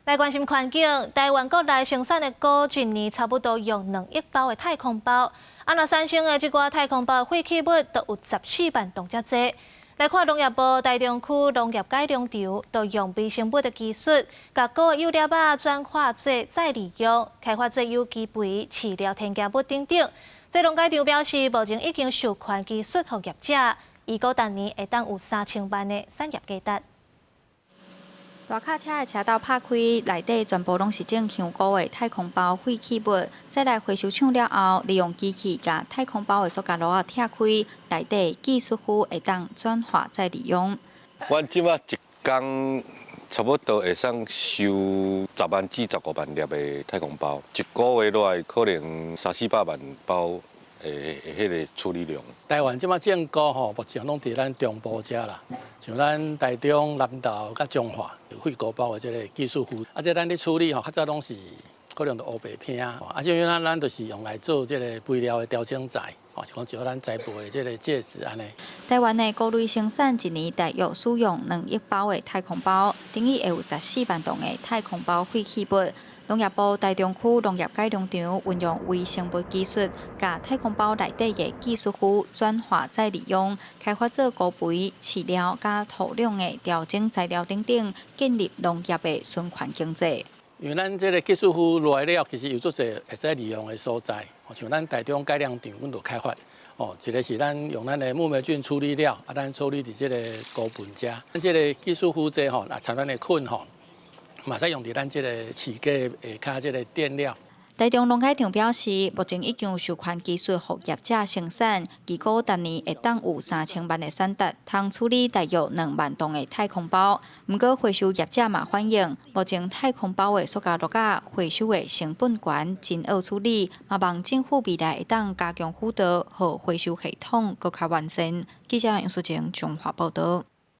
来关心环境，台湾国内生产的钴一年差不多用2亿包的太空包，若产生的这寡太空包废弃物，都有14万吨遮多。来看农业部台中区农业改良场，就用微生物的技术，把钴的幼粒转化做再利用，开发做有机肥、饲料添加物等等。这农改场表示，目前已经授权技术给业者，预估当年会当有3000万的产业价值。大卡车的车道拍开，内底全部拢是种香菇的太空包废弃物，再来回收厂了后，利用机器把太空包的塑胶膜拆开，内底技术区会当转化再利用。阮即马一工差不多会送收10万至15万粒的太空包，一个月落来可能300-400万包。迄个处理量。台湾即马种菇吼，目前拢伫咱中部遮啦，像咱台中、南投、甲彰化废菇包的即个技术区，即咱咧处理吼，较早拢是可能就黑白片，像咱就是用来做即个肥料的调整材，是讲就咱栽培的即个介质安尼。台湾的菇类生产一年大约使用2亿包的太空包，等于会有14万吨的太空包废弃物。农业部台中区农业改良场运用微生物技术，把太空包内底的技术区转化再利用，开发做菇肥、饲料、加土壤的调整材料等等，建立农业的循环经济。因为咱这个技术区落来了，其实有足侪会使利用的所在，像咱台中改良场，阮就开发。一个是咱用咱的木霉菌处理了，咱处理伫这个菇盆遮。咱这个技术区这吼，产咱的菌吼。马上用伫咱这个饲鸡下骹这个垫料。台中农改场表示，目前已经有授权技术给业者生产，预估当年会当有3000万的产值，通处理大约2万吨的太空包。不过回收业者嘛反映，目前太空包的塑胶落架回收的成本悬，真好处理。嘛望政府未来会当加强辅导，和回收系统更加完善。记者杨淑晴综合报道。